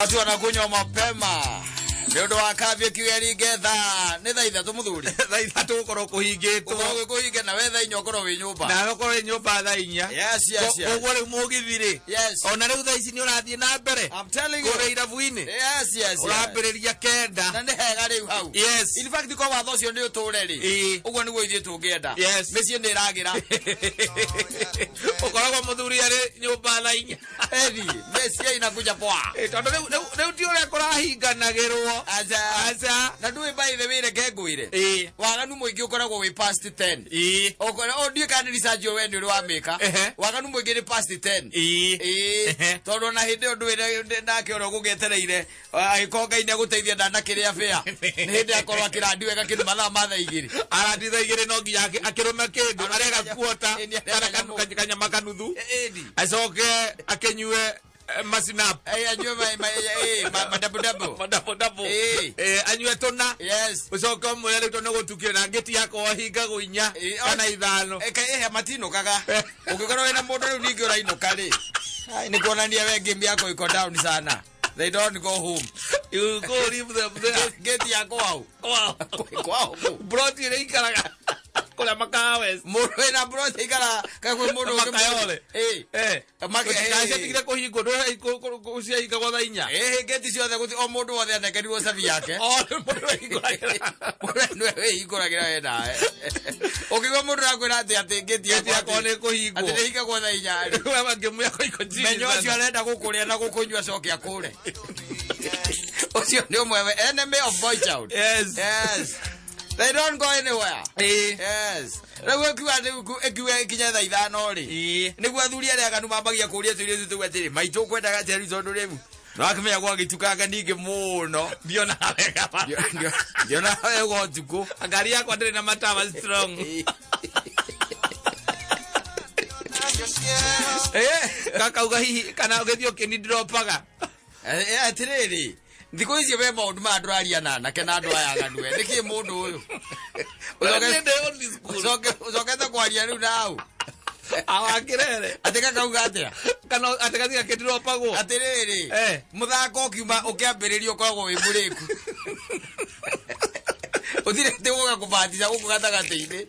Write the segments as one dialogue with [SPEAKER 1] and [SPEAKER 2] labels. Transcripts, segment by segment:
[SPEAKER 1] Watu wanakunywa mapema. Ndio wakavye kiweri getha. Ni thaitha tu muthuri.
[SPEAKER 2] Thaitha tu koro kuhingitwo.
[SPEAKER 1] Uko kuhinge na wetha inyokoro wi nyumba.
[SPEAKER 2] Na okoro nyumba tha inya.
[SPEAKER 1] Yes.
[SPEAKER 2] Koguo ri mugithire.
[SPEAKER 1] Yes.
[SPEAKER 2] Ona riu tha ici ni urathie na mbere.
[SPEAKER 1] I'm telling you.
[SPEAKER 2] Kore irabu-ini.
[SPEAKER 1] Yes.
[SPEAKER 2] Urambiriria kenda.
[SPEAKER 1] Na ni hega riu hau.
[SPEAKER 2] Yes.
[SPEAKER 1] In fact ko watho cio ni uture ri. Uguo ni gwithie tungienda.
[SPEAKER 2] Yes.
[SPEAKER 1] Micie ni iragira.
[SPEAKER 2] Ukoragwo muthuri ari nyumba tha inya.
[SPEAKER 1] Edi, micie inakuja poa.
[SPEAKER 2] Tondu riu ti uria kurahinganagirwo.
[SPEAKER 1] Aza. Na ndui by the way reke ngwire. Waganu muingi ukoragwo wi past 10. Okora ndui kana research yo we ni uri wa meka. Waganu muingi ni past 10. Tondu na hindi ndui ndake oro gugetereire aikonga ine guteithia ndana kiria fea. Ni hindi akorwo akirandi wega kindu mathaa matha igiri.
[SPEAKER 2] Arandi tha igiri no nginya akirume kindu arega kuota kanyama kanuthu. Acoke akenyue masinap
[SPEAKER 1] anywe madabu
[SPEAKER 2] anywe tuna.
[SPEAKER 1] Yes.
[SPEAKER 2] Ucoka mwere tuna gutukire na ngeti yako hinga guinya kana ithano
[SPEAKER 1] matino kaga ukikorwo wena mundu riu ningi urainoka ri ni kuonania we game yako iko down sana. They don't go home.
[SPEAKER 2] You go leave them there.
[SPEAKER 1] Get yako au kwao
[SPEAKER 2] brought you ikaraga kula makawes
[SPEAKER 1] mundu na brought ikara kakwe mundu
[SPEAKER 2] makayole
[SPEAKER 1] makayole
[SPEAKER 2] tikire kuhingo ndo kucia hinga gwa inya
[SPEAKER 1] geti ciothe guti o mundu wothe anekerirwo sabi yake
[SPEAKER 2] mundu
[SPEAKER 1] we ikuragira wenda ukigwa mundu akwira ati geti
[SPEAKER 2] yako ni kuhingo
[SPEAKER 1] ati hinga gwa inya
[SPEAKER 2] we bangimu yako iko jini
[SPEAKER 1] menyo cio arenda gukuria na gukunywa coke akure ocio ni umwe enemy of boy child. Yes. They don't go anywhere. Yes. Rewe kiwa kinya tha ithano ri. Niguo athuri aria aganu mambagia kuria tuirio tu atiri maitu kwendaga teri tondu riu. No akimenya gwa gitukanga ningi muno.
[SPEAKER 2] Ndiona wega pa.
[SPEAKER 1] Ndiona wega tuko.
[SPEAKER 2] Ngari yako ndiri na matawa strong. Kaka uga hihi kana ugethio kini dropaga.
[SPEAKER 1] Atiriri. Ndiko icio we maundu ma andu aria nana kana andu aya aganu we niki mundu uyu uzokeza kwaria riu nau
[SPEAKER 2] awakirere
[SPEAKER 1] atika kauga atia
[SPEAKER 2] kana atika tika ketiro pago
[SPEAKER 1] atiriri muthako ukiuma ukiambiririo koragwo wi muriku uthire tiwoga kubatisa guku gatagati-ini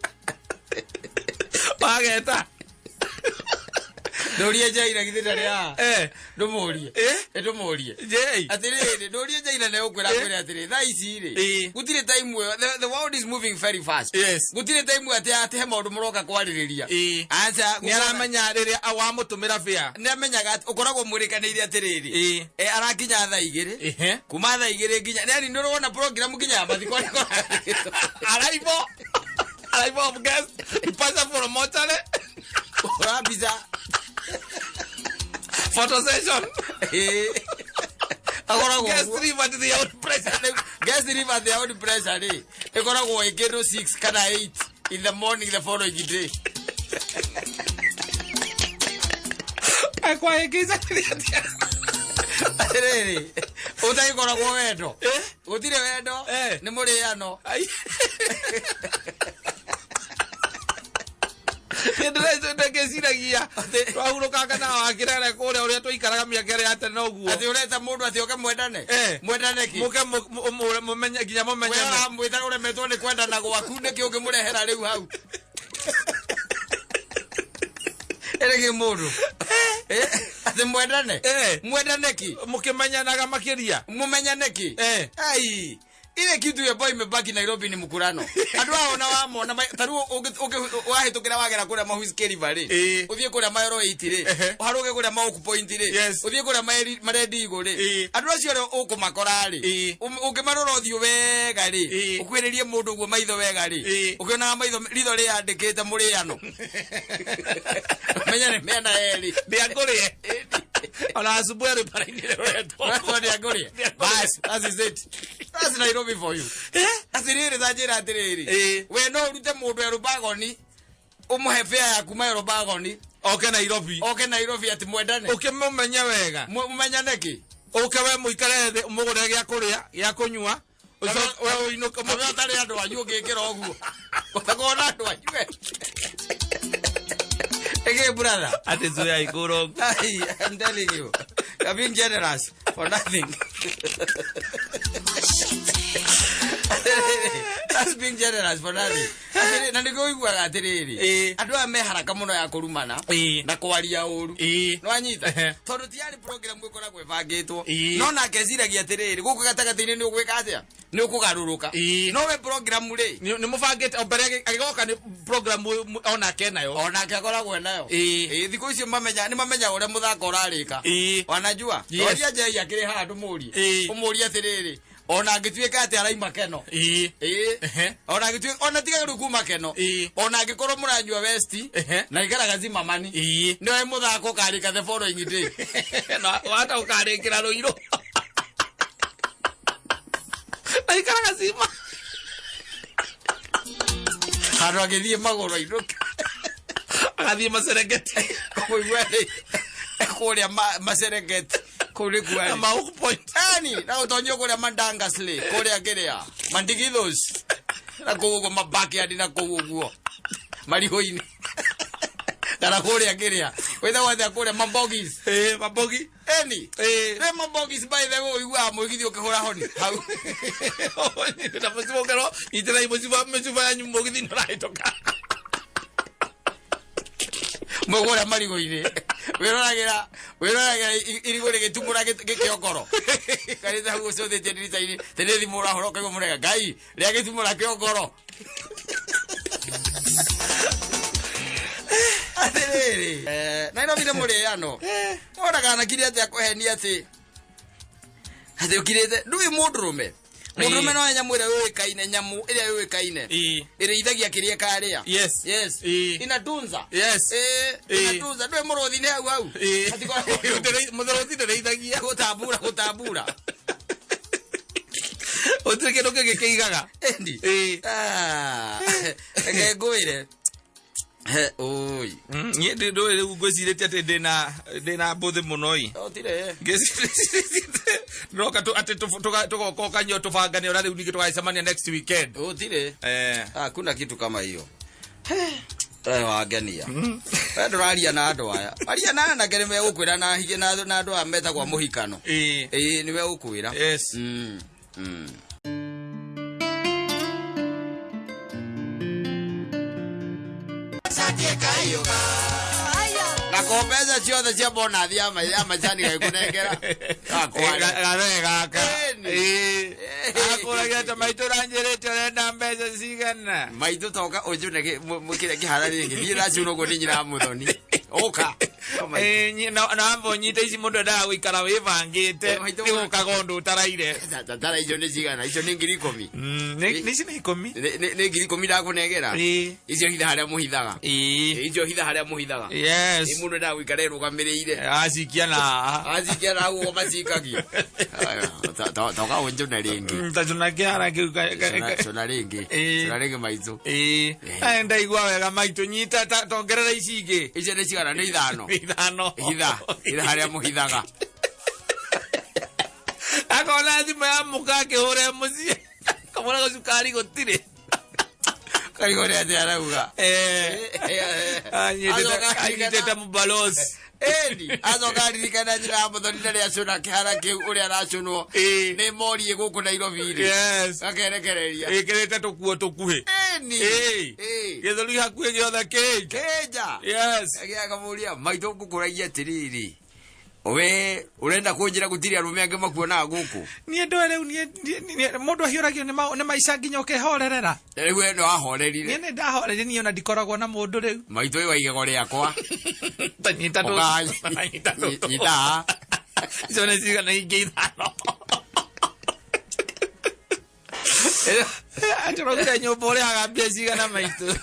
[SPEAKER 2] bageta
[SPEAKER 1] Doria jaira githira ria ndumurie ndumurie
[SPEAKER 2] jei
[SPEAKER 1] atiriri doria jaira ne ukwira kwira atiri tha ici ri gutire time the world is moving very fast.
[SPEAKER 2] Yes.
[SPEAKER 1] Gutire time ati he maundu muroka kwaririria acha
[SPEAKER 2] ni aramenya riria awamutumira fia
[SPEAKER 1] ni amenyaga ukoragwo mwirikanire atiriri arakinya tha igiri kuma tha igiri nginya ni ndurona program nginya mathiko
[SPEAKER 2] arrival of guest pasa for a motale
[SPEAKER 1] rabiza
[SPEAKER 2] photo session.
[SPEAKER 1] Guest
[SPEAKER 2] leave at the old pressure.
[SPEAKER 1] Guest leave at the old pressure. Ekoragwo ikero 6 kana 8 in the morning the following day.
[SPEAKER 2] Akwa ikiza
[SPEAKER 1] Rere. Utai koragwo wendo. Utire wendo. Ni muriano.
[SPEAKER 2] Ndire ndekeciragia twahuruka kana wakirere kuria uria tuikaraga miakere ate no guo
[SPEAKER 1] ati ureta mundu ati oke mwendane mwendane ki
[SPEAKER 2] muke mumenye ginya mumenye
[SPEAKER 1] we mwita uremetwo ni kwendana gwaku niki ungimurehera riu hau erege mundu ati mwendane ki
[SPEAKER 2] mukimenyanaga makiria
[SPEAKER 1] mumenyane ki ai ile kitu ya boy imebaki Nairobi ni mkurano. Andu aona wamona taru wahitukira wagera kura mahuiskeri bari. Uthie kura maero 8 ri. Uharuge kura mauku point ri. Uthie kura maredi iguri. Andu acio ro ukumakora ri. Ukimarora uthio wega ri. Ukwiririe mundu guo maitho wega ri. Ukiona maitho ritho ri andikite muriano. Menyane mena eri.
[SPEAKER 2] Ndiakurie. Ala asubuhi riparinire wetu.
[SPEAKER 1] Ndiakurie. Bas, that is it. That's Nairobi for you. Atiriri thajira atiriri. We no urute mundu erubagoni. Umuhe fare ya kuma erubagoni.
[SPEAKER 2] Oke Nairobi ati mwendane.
[SPEAKER 1] Ukimumenya wega. Mumenyane ki?
[SPEAKER 2] Oke we muikare thi mugure gya kuria gya kunywa.
[SPEAKER 1] We inuka mu atari andu anyu ngikira oguo. Utakona andu anyu. Ege brother.
[SPEAKER 2] Ati zuya ikuro.
[SPEAKER 1] I'm telling you. You're being generous for nothing. That's being generous for nothing. Na ndiko igwa atiriri. Andu ame haraka muno ya kurumana na kwaria uru. No anyita. Tondu tiari program gwikora gwebangitwo. No na keziragia atiriri. Guku gatagati-ini ni ugwika atia? Ni ukugaruruka. No we program ri. Ni mubangite obere agigoka ni program ona kenayo. Ona kekoragwo nayo. Thiku icio mamenya ni mamenya ure muthako urarika. Wanajua? Oria je yakire handu muri. Umuria atiriri. Ona agituika ati araima keno. Ona agituika ona tiga kuma keno. Ona agikorwo muranyua westi na igaraga zima mani. Ndio muthako karika the following day. Na wata ukarikira ruiro. Na igaraga zima. Haro agithie magoro iruka. Agathie Maserengeti. Kuigwele. Kuria Maserengeti. Kule kuali. Mauku point. Ani, na utonyo kule mandanga sle. Kule agerea. Mandigilos. Na kuhugo mabaki hadi na kuhugo. Marihoini. Na kule agerea. Whether whether kule mambogis. Mambogi. Ani. Ne mambogis by the way uwa mwigidi ukehora honi. Hau. Na pasipo kero. Itela iposipa mesufa nyumbogidi nolaitoka. Mogora marihoini. Weroragira irigore getumura gekiokoro karita hugo so de tenita ini tenedi mura horoka go murega gai ria getumura keokoro atereri na ino vile mure ano ora kana kiri ati akohenia ati ati ukirete ndui mudrume Murume no nyamwire wewe kaine nyamu ile wewe kaine ile ithagia kirie karia yes inatunza inatunza ndwe murothi ne au atiko murothi ne ithagia kutabura otreke no keigaga endi ngegwire oi nie ndo ile ugosirete ate dena bothe munoi otire roka to ate to kanyo tofangane ora riu tukaisemania next weekend otire kuna kitu kama hiyo wagania nduraria na andu aya aria na ngereme ukwira na hige na andu ameta kwa muhikano niwe ukwira yes na kopeza ciothe cia bonathi ya majani gaikunengera gaka akuragia ta maitu ranjirite renda mbeca cigana maitu toka ujune mukire kiharari ngithie racuno go ninyira muthoni oka na ambo nyite ici mundu nda guikara wivangite niguka gondu utaraire tara icio ni cigana icio ni 10,000 ni cina 10 ni 10,000 ndakunengera icio hitha haria muhithaga icio hitha haria muhithaga yes mundu nda guikara rugamirire acikia na ugo macikagia toka unjune ringi tajuna kiara kiu ringi maitu ndaigua wega maitu nyita tongerera ici ingi icio ni cigana ni hitha haria muhithaga akona thimo ya mukake hore mucie kamona gocukari gotire kaigore ati arauga anyitete mubalosi azoka ririkana njira muthoni na ria cuna kihara kiu uria aracunwo ni morie guku Nairobi ri akerekereria ikirite tukuo tukuhi githuri hakuhi giothe keja yes agiakamuria maitu gukuragia atiriri we urenda kunjira gutiri arume ange makuona guku nie ndo riu nie mundu ahioragio ni maica nginya ukehorerera riu eno ahorerire nie ndahorerire nie ona ndikoragwo na mundu riu maitu iwa igego riakwa tanyita nyita zone ziga na igithano atoroka nyumba uria agambia cigana maitu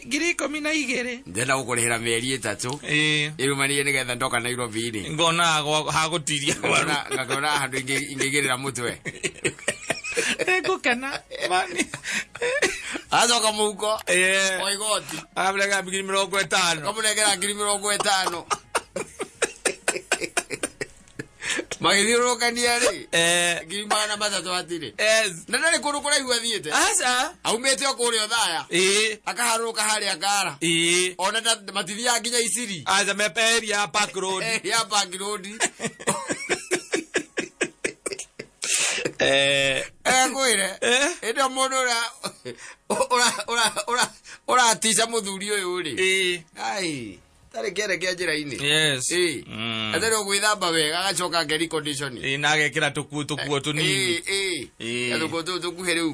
[SPEAKER 1] ngiri 12 ndenda gukurihira mieri 3 irumanie nigetha ndoka Nairobi ri ngona hagutiria ngakona handu ingigirira mutwe ngukena mani azoka muko oigoti ablega 50 kamunegera 50 magithiurukania ri ngiri magana matatũ atire na ndarĩ kũndũ kũraihu athiĩte aumĩte o kũrĩa Othaya akaharũrũka harĩa Ngara ona matithiaga nginya Isiri
[SPEAKER 2] meperia Park Road
[SPEAKER 1] kwĩre ĩndo mũndũ ũratica mũthuri ũyũ rĩ ai tarĩ kĩere kĩa njĩra-inĩ atarĩ gwĩthamba wega agacoka ngeri condition
[SPEAKER 2] na agekĩra tũkuo tũnini
[SPEAKER 1] tũkuo tũkuhĩ rĩu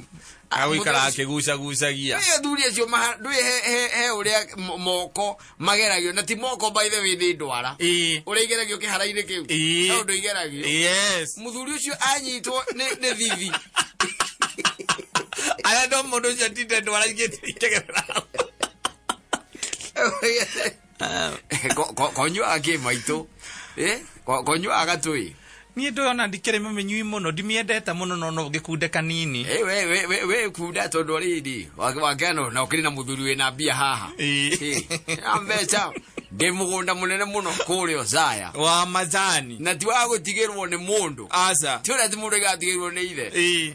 [SPEAKER 2] agũikara akĩgucagucagia
[SPEAKER 1] athuri acio ndũĩ he ũrĩa moko mageragio na ti moko by the way nĩ ndwara ũrĩa igeragio kĩhara-inĩ kĩu no ũndũ igeragio mũthuri ũcio anyitwo nĩ thithi
[SPEAKER 2] arĩa ndo mũndũ ũcio atinde ndwara ingĩtegerera
[SPEAKER 1] konyuaga kĩmaitũ konyuaga tũĩ
[SPEAKER 2] niĩ ndona ndikĩrĩ mũmenyui mũno ndimiendete mũno no gĩkunde kanini
[SPEAKER 1] we kunda tondũ rĩrĩ wakĩano na ũkĩrĩ na mũthuri wĩna mbia haha mbeca ndĩ mũgũnda mũnene mũno kũrĩa Othaya
[SPEAKER 2] wa majani
[SPEAKER 1] na ti wa gũtigĩrwo nĩ mũndũ ti ũrĩa ti mũndũ igatigĩrwo nĩ ithe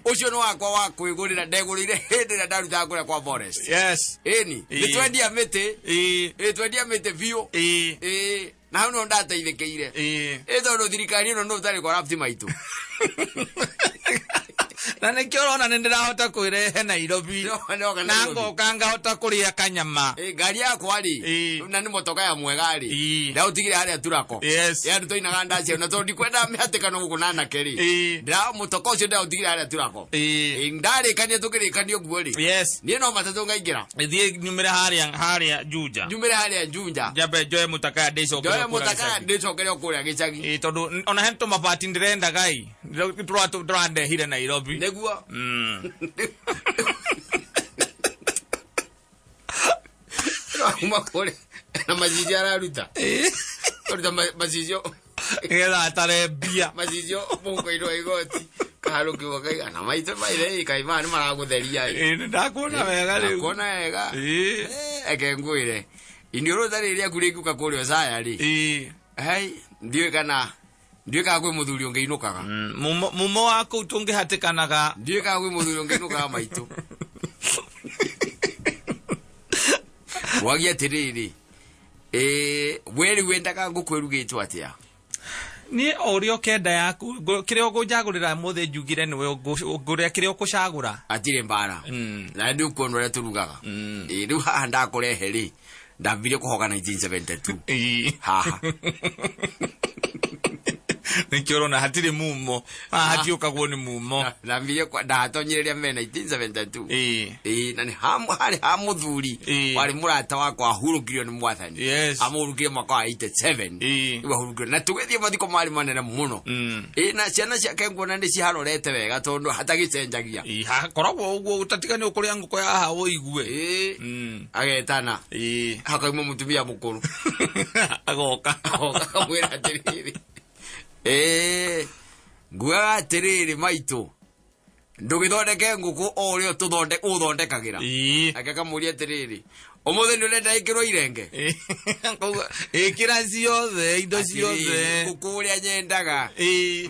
[SPEAKER 1] ũcio nĩ wakwa wa kwĩgũrĩra ndegũrĩire hĩndĩ ĩrĩa ndarutaga kũrĩa kwa forest ĩni nĩtwendia mĩtĩ biũ na hau no ndateithĩkĩire tondũ thirikari ĩno no ũtarĩ corrupt maitũ
[SPEAKER 2] na nĩkĩo ũrona nĩ ndĩrahota kwĩrehe Nairobi na ngoka ngahota kũrĩa kanyama
[SPEAKER 1] ngari yakwa rĩ na nĩ motoka ya mwega rĩ ndaũtigire harĩa Turako andũ tũinaga ndacia na tondũ ndikwenda mĩhatĩkano gũkũ na anake rĩ mũtoka ũcio ndaũtigire harĩa Turako ndarĩkania tũkĩrĩkania ũguo rĩ niĩ no matatũ ngaingĩra
[SPEAKER 2] thiĩ nyumĩre harĩa Junja njambe njoe mũtaka ndĩcokere kũrĩa gĩcagi
[SPEAKER 1] tondũ
[SPEAKER 2] ona he tũmabati ndĩrenda gai tũrandehire Nairobi
[SPEAKER 1] nĩguo kuma kũrĩ na macicio araruta macicio
[SPEAKER 2] nĩgetha atare mbia
[SPEAKER 1] macicio mũhuko-inĩ wa igoti kaharũkiuo kaigana maitũ maithe kaimana nĩ maragũtheria
[SPEAKER 2] ndakuona wega rĩu
[SPEAKER 1] ndakuona wega eke ngwĩre iniũrũ tarĩ rĩaku rĩngiuka kũrĩa Othaya rĩ ndiũĩ kana kwĩ mũthuri ũngĩinũkaga
[SPEAKER 2] mumo wa kũu tũngĩhatĩkanaga
[SPEAKER 1] ndiũĩ kana kwĩ mũthuri ũngĩinũkaga maitũ wagia atĩrĩrĩ we rĩu wendaga ngũkũ ĩrugĩtwo atĩa
[SPEAKER 2] niĩ o ũrĩa ũkenda yaku kĩrĩa ũkũnjagũrĩra mũthĩ njugire nĩwe ngũrĩa kĩrĩa ũkũcagũra
[SPEAKER 1] atirĩ mbara na nĩ ũkuona ũrĩa tũrugaga rĩu haha ndakũrehe rĩ ndambire kũhoga 1972 haha
[SPEAKER 2] nĩkĩo ũrona hatirĩ mumo hatiũkagwo nĩ mumo
[SPEAKER 1] ndahatonyire me 1972 na nĩ harĩ ha mũthuri warĩ mũrata wakwa ahurũkirio nĩ mwathani amũhurũkire mwaka wa 87 ahurũkirio na tũgĩthiĩ mathiko marĩ manene mũno na ciana ciake nguona nĩ ciharorete wega tondũ hatagĩcenjagia
[SPEAKER 2] hakoragwo ũguo ũtatigani ũkũrĩa ngũkũ yaha ũigue
[SPEAKER 1] agetana hakauma mũtumia mũkũrũ
[SPEAKER 2] agoka
[SPEAKER 1] kamwĩra atĩrĩrĩ nguaga atĩrĩrĩ maitũ ndũgĩthondeke ngũkũ o ũrĩa ũthondekagĩra akakamũria atĩrĩrĩ ũmũthĩ nĩ ũrenda ĩkĩrwo irenge
[SPEAKER 2] ĩkĩra ciothe indo ciothe
[SPEAKER 1] ngũkũ ũrĩa nyendaga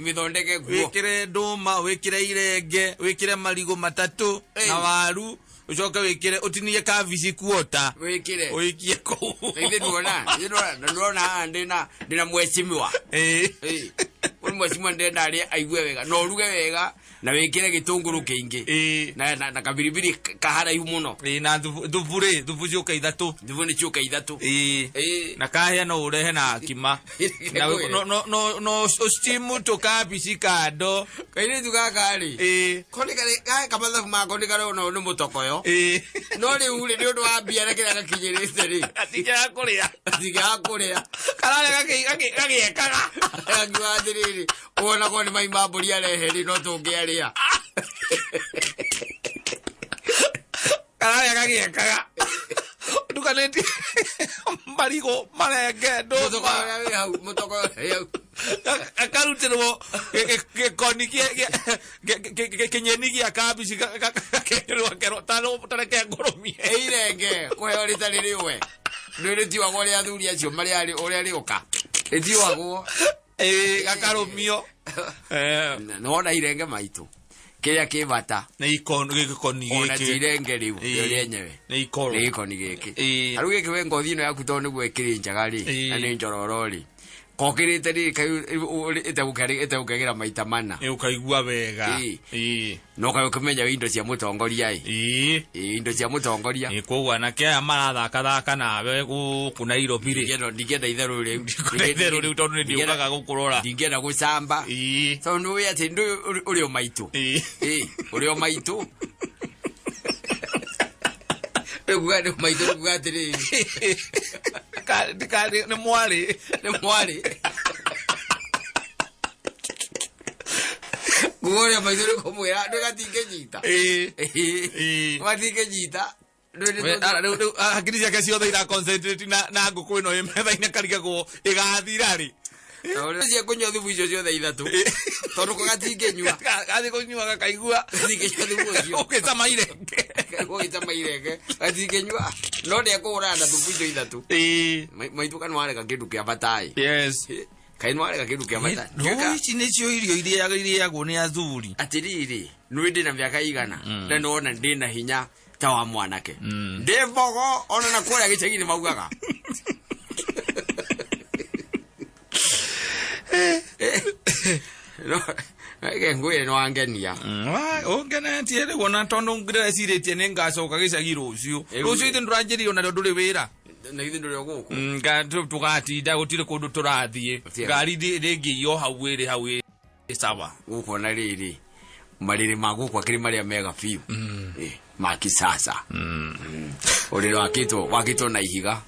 [SPEAKER 1] mĩthondeke guo
[SPEAKER 2] wĩkĩre ndũma wĩkĩre irenge wĩkĩre marigũ matatũ na waru ucoke wĩkĩre ũtinie kabici kuota
[SPEAKER 1] wĩkĩre
[SPEAKER 2] ũikie kũu
[SPEAKER 1] nduona ndĩna mwecimiwa mwecimiwa ndĩrenda arĩa aigue wega na ũruge wega na wĩkĩre gĩtũngũrũ kĩingĩ na kabiribiri kaharaihu mũno
[SPEAKER 2] na thubu ciũka ithatũ
[SPEAKER 1] thubu nĩ ciũka ithatũ
[SPEAKER 2] na kahĩa no ũrehe na kima no ũcimu tũkabici kando
[SPEAKER 1] kairĩtu gaka rĩ kamathabu mako nĩ karĩ ona nĩ mũtokoyo no rĩu rĩ nĩ ũndũ wa mbia na kĩrĩa gakinyĩrĩte rĩ atingĩaga kũrĩa
[SPEAKER 2] kararĩ gagĩekaga
[SPEAKER 1] akiuga atĩrĩrĩ wona ko nĩ maima mbũri arehe rĩ no tũngĩarĩa
[SPEAKER 2] kararĩ gagĩekaga ndukanĩtie marigũ marenge
[SPEAKER 1] mũtokoyo
[SPEAKER 2] akarutĩrwo gĩkoni kĩnyeni gĩa kabici gakenĩrwo tareke ngũrũmie
[SPEAKER 1] irenge kũheo rĩtarĩ rĩwe nĩ rĩtiwagwo rĩa athuri acio marĩa ũrĩa rĩũka rĩtiwagwo
[SPEAKER 2] gakarũmio
[SPEAKER 1] Nona irenge maitu. Kiria kibata.
[SPEAKER 2] Ni ikoni
[SPEAKER 1] Ona tirenge riu. Yenyewe.
[SPEAKER 2] Ni ikoro.
[SPEAKER 1] Ni ikoni giki. Aru giki we ngothi no yaku to ni gwekiri njagari. Na ni njororori. Kokirite ri kayu itagukagira maita mana.
[SPEAKER 2] Ukaigua wega.
[SPEAKER 1] No kayo kumenya indo cia mutongoria indo cia mutongoria
[SPEAKER 2] kogwa na kia marathaaka nawe ku Nairobi ri
[SPEAKER 1] ndigenda itheru
[SPEAKER 2] riu tondu ndiukaga gukurora
[SPEAKER 1] ndigenda gucamba so ndu ya tindu uri o maitu uri o maitu egugade maitu gugate ri
[SPEAKER 2] ka ni mwari
[SPEAKER 1] Gure maitu ko mwera ndo gatinge nyita gatinge nyita
[SPEAKER 2] akiri cia kesio thaira concentrate na nguku ino imetha ina kariga go igathira ri
[SPEAKER 1] cia kunywa thubu icio ciothe ithatu tondu ko gatinge nyua
[SPEAKER 2] gathi kunyua gakaigua
[SPEAKER 1] gatinge cia thubu icio
[SPEAKER 2] ukitama irenge
[SPEAKER 1] gatinge nyua no ndia kuhura na thubu icio ithatu maitu kana wale kindu kia batai
[SPEAKER 2] yes
[SPEAKER 1] kainware ka kindu kia batai
[SPEAKER 2] no ici nicio irio iriagwo ni athuri
[SPEAKER 1] atiriri nui ndina miaka igana na nona ndina hinya ta wa mwanake ndevogo ona na kuria gicegini maugaga no ege ngwire no angenia
[SPEAKER 2] ongenetie ri wona tondu ngireciretie ni ngacoka gicagi rucio ite nduranjiri ona nduri wira
[SPEAKER 1] na ithe nduri guku
[SPEAKER 2] tugatinda gutire kundu turathie ngari ringi yo hau sawa
[SPEAKER 1] guku na riri mariri maguku akiri maria mega fiu ma kisasa uriro wakito na ihiga